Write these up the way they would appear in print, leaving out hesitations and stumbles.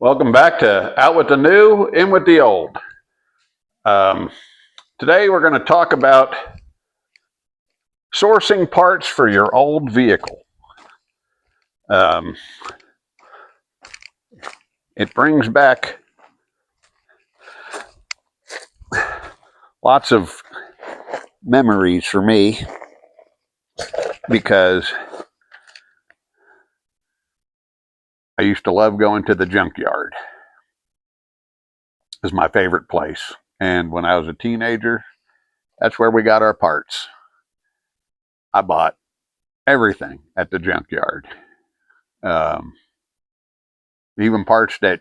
Welcome back to Out with the New, In with the Old. Um, Today we're going to talk about sourcing parts for your old vehicle. Um, it brings back lots of memories for me because I used to love going to the junkyard. It was my favorite place. And when I was a teenager, that's where we got our parts. I bought everything at the junkyard. Um, Even parts that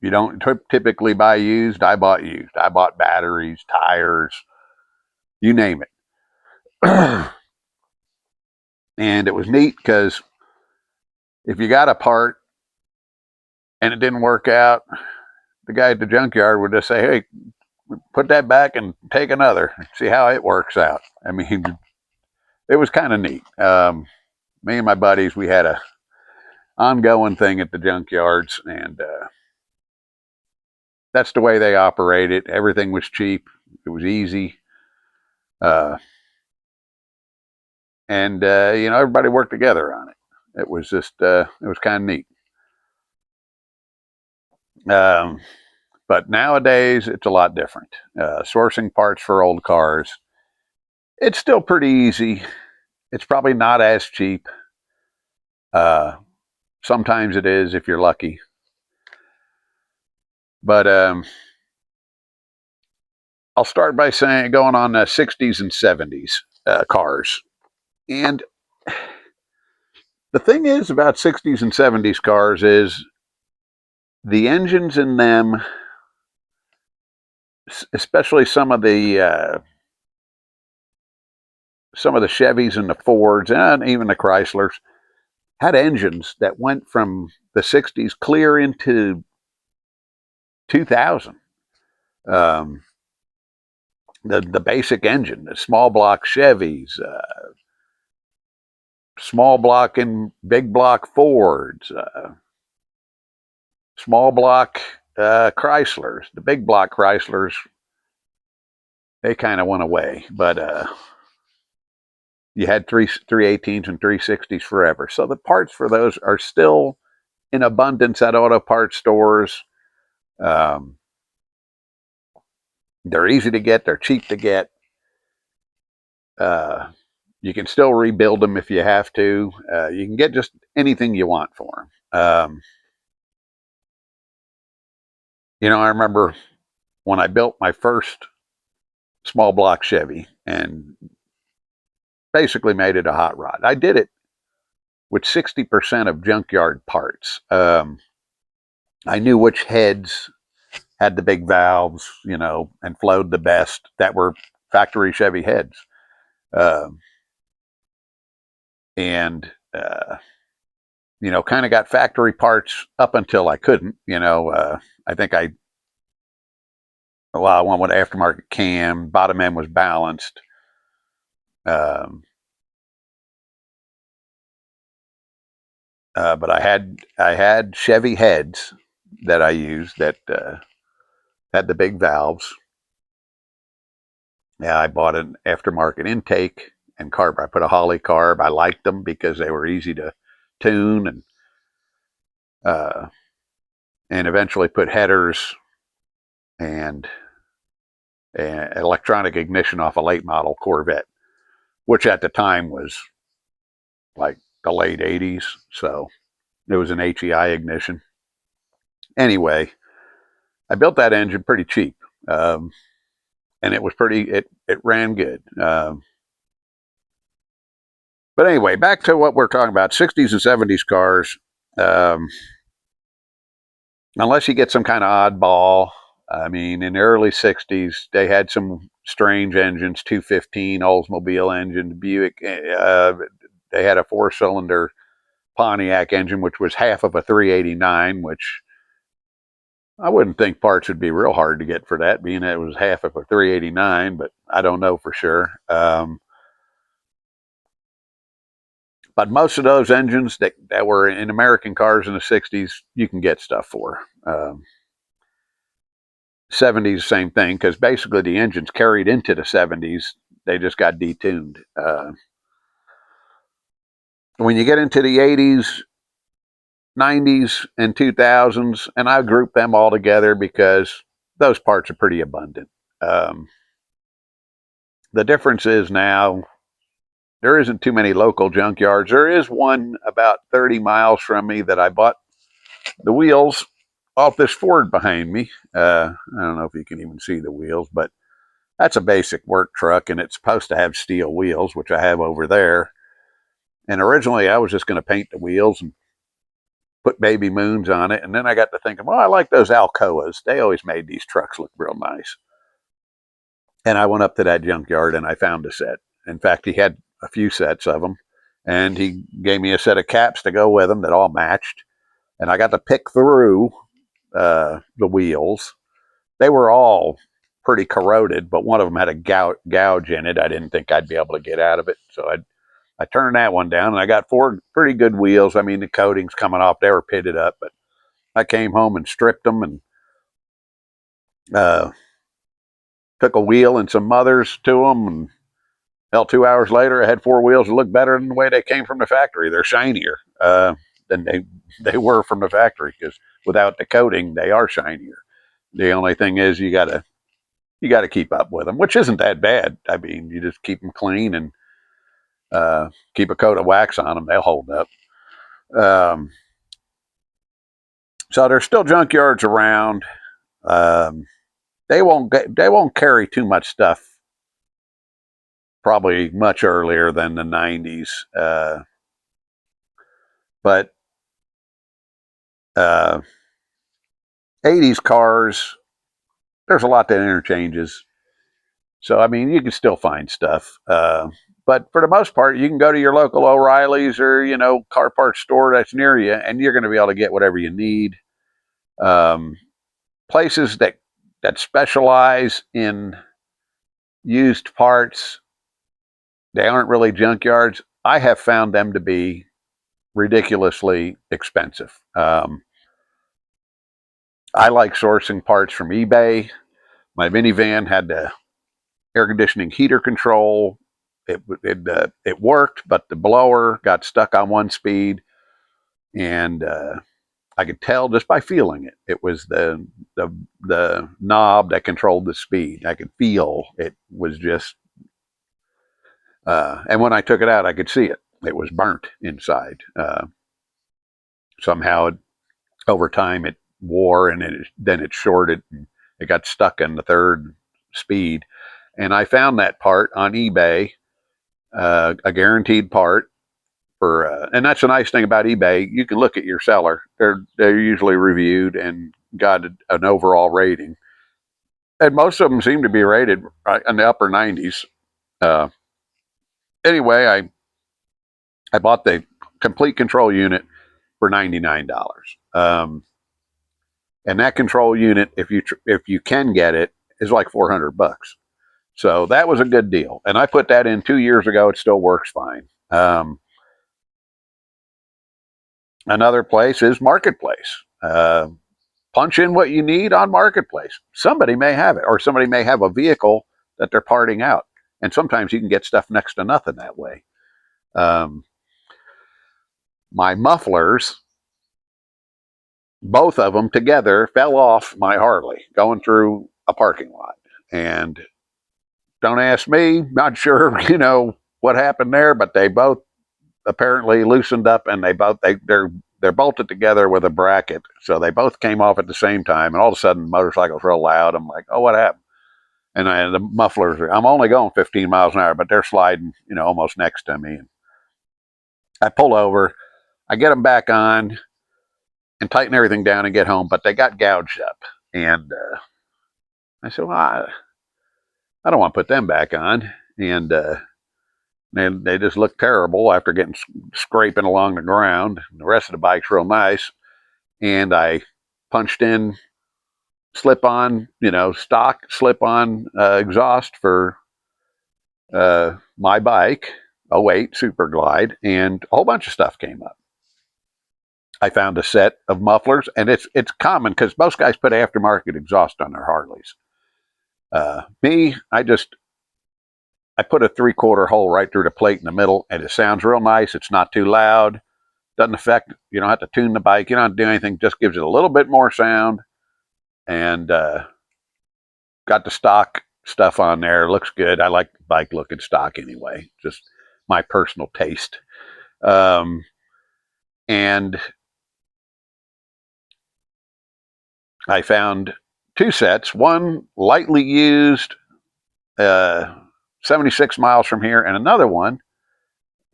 you don't typically buy used, I bought used. I bought batteries, tires, you name it. And it was neat because if you got a part and it didn't work out, the guy at the junkyard would just say, "Hey, put that back and take another, see how it works out." I mean, it was kind of neat. Me and my buddies, we had a ongoing thing at the junkyards, and that's the way they operated. Everything was cheap. It was easy. Uh, and everybody worked together on it. It was just it was kind of neat. Um, but nowadays it's a lot different. Sourcing parts for old cars, it's still pretty easy. It's probably not as cheap. Uh, Sometimes it is if you're lucky. But I'll start by saying going on 60s and 70s cars. And the thing is about 60s and 70s cars is the engines in them, especially some of the Chevys and the Fords and even the Chryslers, had engines that went from the 60s clear into 2000. Um, the basic engine, the small block Chevys, small block and big block Fords, small block Chryslers. The big block Chryslers, they kind of went away, but you had 318s and 360s forever. So the parts for those are still in abundance at auto parts stores. Um, they're easy to get. They're cheap to get. Uh, you can still rebuild them if you have to. You can get just anything you want for them. I remember when I built my first small block Chevy and basically made it a hot rod. I did it with 60% of junkyard parts. I knew which heads had the big valves, and flowed the best that were factory Chevy heads. Um, and, kind of got factory parts up until I couldn't. I think I went with aftermarket cam, bottom end was balanced. Um, but I had Chevy heads that I used that had the big valves. Yeah, I bought an aftermarket intake and carb. I put a Holley carb. I liked them because they were easy to tune uh, and eventually put headers and an electronic ignition off a late model Corvette, which at the time was like the late 80s. So it was an HEI ignition. Anyway, I built that engine pretty cheap. And it was it ran good. But anyway, back to what we're talking about 60s and 70s cars. Um, Unless you get some kind of oddball. I mean, in the early 60s, they had some strange engines, 215 Oldsmobile engine, Buick. They had a 4-cylinder Pontiac engine, which was half of a 389, which I wouldn't think parts would be real hard to get for that, being that it was half of a 389, but I don't know for sure. But most of those engines that were in American cars in the 60s, you can get stuff for. 70s, same thing, because basically the engines carried into the 70s. They just got detuned. When you get into the 80s, 90s, and 2000s, and I group them all together because those parts are pretty abundant. The difference is now there isn't too many local junkyards. There is one about 30 miles from me that I bought the wheels off this Ford behind me. I don't know if you can even see the wheels, but that's a basic work truck, and it's supposed to have steel wheels, which I have over there. And originally, I was just going to paint the wheels and put baby moons on it. And then I got to thinking, well, I like those Alcoas. They always made these trucks look real nice. And I went up to that junkyard and I found a set. In fact, he had a few sets of them. And he gave me a set of caps to go with them that all matched. And I got to pick through the wheels. They were all pretty corroded, but one of them had a gouge in it. I didn't think I'd be able to get out of it. So I turned that one down, and I got 4 pretty good wheels. I mean, the coatings coming off, they were pitted up, but I came home and stripped them and took a wheel and some mothers to them. And hell, 2 hours later, I had 4 wheels that looked better than the way they came from the factory. They're shinier than they were from the factory, because without the coating, they are shinier. The only thing is you got to keep up with them, which isn't that bad. I mean, you just keep them clean and keep a coat of wax on them; they'll hold up. So there's still junkyards around. They won't carry too much stuff. Probably much earlier than the 90s, but 80s cars, there's a lot that interchanges. So I mean, you can still find stuff. But for the most part, you can go to your local O'Reilly's or car parts store that's near you, and you're going to be able to get whatever you need. Places that specialize in used parts, they aren't really junkyards. I have found them to be ridiculously expensive. I like sourcing parts from eBay. My minivan had the air conditioning heater control. It worked, but the blower got stuck on one speed, and I could tell just by feeling it. It was the knob that controlled the speed. I could feel it was just, and when I took it out, I could see it. It was burnt inside. Somehow, over time, it wore, and then it shorted, and it got stuck in the third speed. And I found that part on eBay, a guaranteed part for, and that's the nice thing about eBay. You can look at your seller; they're usually reviewed and got an overall rating, and most of them seem to be rated in the upper 90s. Anyway, I bought the complete control unit for $99. And that control unit, if you can get it, is like $400. So that was a good deal. And I put that in 2 years ago. It still works fine. Another place is Marketplace. Punch in what you need on Marketplace. Somebody may have it, or somebody may have a vehicle that they're parting out. And sometimes you can get stuff next to nothing that way. My mufflers, both of them together, fell off my Harley going through a parking lot. And don't ask me, not sure, what happened there, but they both apparently loosened up, and they're bolted together with a bracket. So they both came off at the same time, and all of a sudden the motorcycle's real loud. I'm like, oh, what happened? And the mufflers, I'm only going 15 miles an hour, but they're sliding, almost next to me. And I pull over, I get them back on and tighten everything down and get home, but they got gouged up. And I said, well, I don't want to put them back on. And they just look terrible after getting scraping along the ground. The rest of the bike's real nice. And I punched in slip-on, stock slip-on exhaust for my bike. '08 Super Glide, and a whole bunch of stuff came up. I found a set of mufflers, and it's common because most guys put aftermarket exhaust on their Harleys. I put a 3/4 hole right through the plate in the middle, and it sounds real nice. It's not too loud. Doesn't affect, you don't have to tune the bike. You don't have to do anything. Just gives it a little bit more sound. And got the stock stuff on there. Looks good. I like the bike looking stock anyway. Just my personal taste. And I found two sets. One lightly used, 76 miles from here, and another one,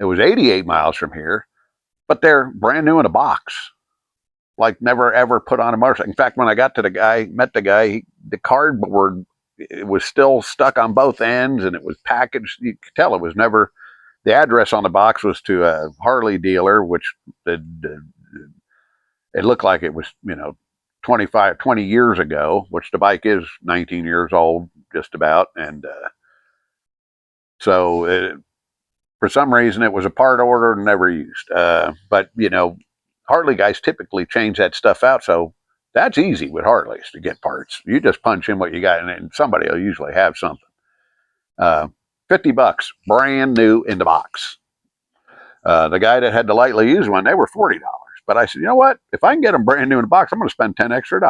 it was 88 miles from here, but they're brand new in a box. Like never ever put on a motorcycle. In fact, when I got to met the guy, the cardboard, it was still stuck on both ends, and it was packaged. You could tell it was never. The address on the box was to a Harley dealer, which it looked like it was 20 years ago, which the bike is 19 years old, just about, and so for some reason it was a part order and never used. But Harley guys typically change that stuff out, so that's easy with Harleys to get parts. You just punch in what you got, and somebody will usually have something. $50, brand new in the box. The guy that had the lightly used one, they were $40. But I said, you know what? If I can get them brand new in the box, I'm going to spend $10 extra.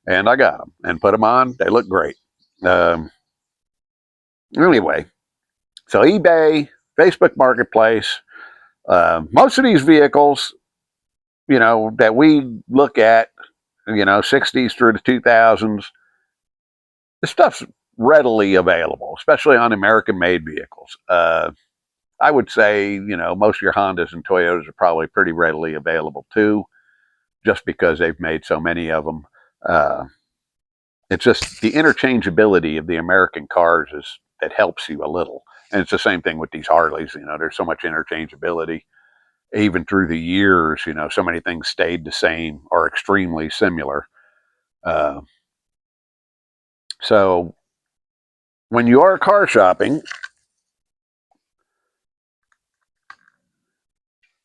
And I got them and put them on. They look great. Anyway, so eBay, Facebook Marketplace, most of these vehicles, that we look at, 60s through the 2000s, the stuff's readily available, especially on American-made vehicles. I would say, most of your Hondas and Toyotas are probably pretty readily available too, just because they've made so many of them. It's just the interchangeability of the American cars that helps you a little. And it's the same thing with these Harleys. There's so much interchangeability. Even through the years, so many things stayed the same or extremely similar. So when you are car shopping,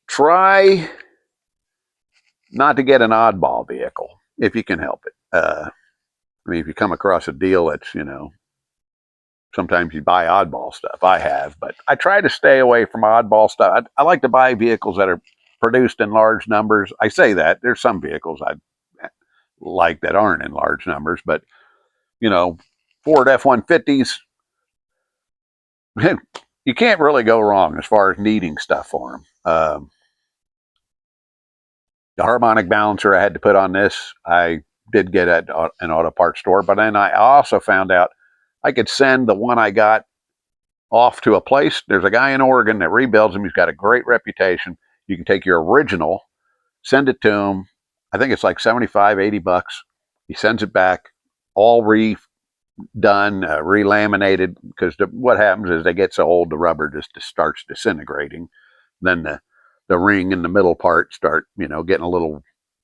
try not to get an oddball vehicle if you can help it. If you come across a deal that's, sometimes you buy oddball stuff. I have, but I try to stay away from oddball stuff. I like to buy vehicles that are produced in large numbers. I say that. There's some vehicles I like that aren't in large numbers, but, Ford F-150s, you can't really go wrong as far as needing stuff for them. The harmonic balancer I had to put on this, I did get at an auto parts store, but then I also found out I could send the one I got off to a place. There's a guy in Oregon that rebuilds them. He's got a great reputation. You can take your original, send it to him. I think it's like 75, $80. He sends it back, all redone, relaminated, because what happens is they get so old, the rubber just starts disintegrating. Then the ring in the middle part start, getting a little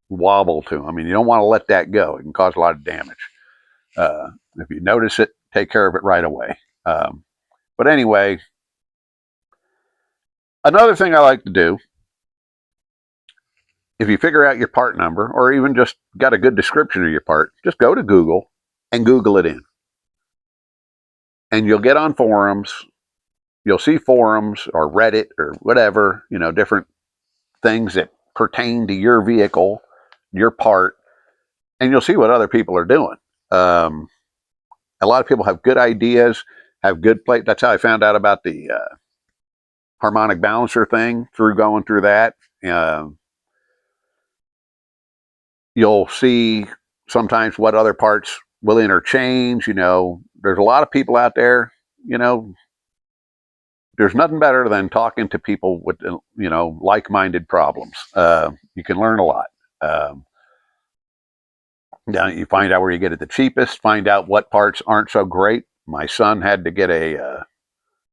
wobble to them. And you don't want to let that go. It can cause a lot of damage. If you notice it, take care of it right away. But anyway, another thing I like to do, if you figure out your part number or even just got a good description of your part, just go to Google and Google it in. And you'll get on forums. You'll see forums or Reddit or whatever, different things that pertain to your vehicle, your part, and you'll see what other people are doing. A lot of people have good ideas, have good plate. That's how I found out about the harmonic balancer thing through going through that. You'll see sometimes what other parts will interchange. There's a lot of people out there, there's nothing better than talking to people with, like-minded problems. You can learn a lot. You find out where you get it the cheapest, find out what parts aren't so great. My son had to get a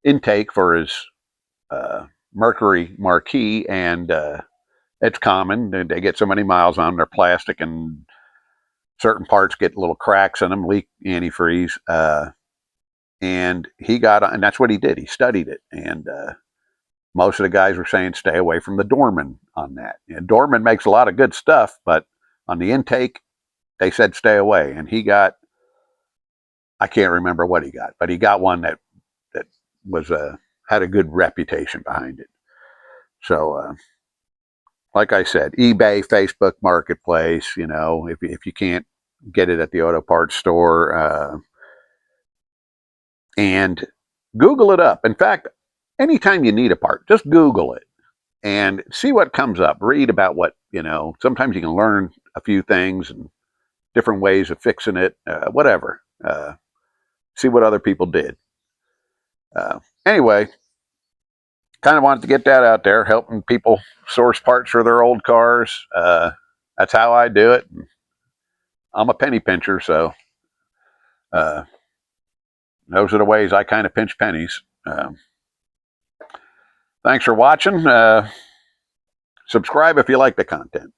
intake for his Mercury Marquis, and it's common. They get so many miles on them. They're plastic, and certain parts get little cracks in them, leak antifreeze. And he got, and that's what he did. He studied it, and most of the guys were saying stay away from the Dorman on that. Dorman makes a lot of good stuff, but on the intake, they said stay away. And he got, I can't remember what he got, but he got one that was had a good reputation behind it. So, like I said, eBay, Facebook Marketplace. If you can't get it at the auto parts store, and Google it up. In fact, anytime you need a part, just Google it and see what comes up. Read about what, sometimes you can learn a few things and different ways of fixing it, whatever. See what other people did. Anyway, kind of wanted to get that out there, helping people source parts for their old cars. That's how I do it. I'm a penny pincher, so those are the ways I kind of pinch pennies. Thanks for watching. Subscribe if you like the content.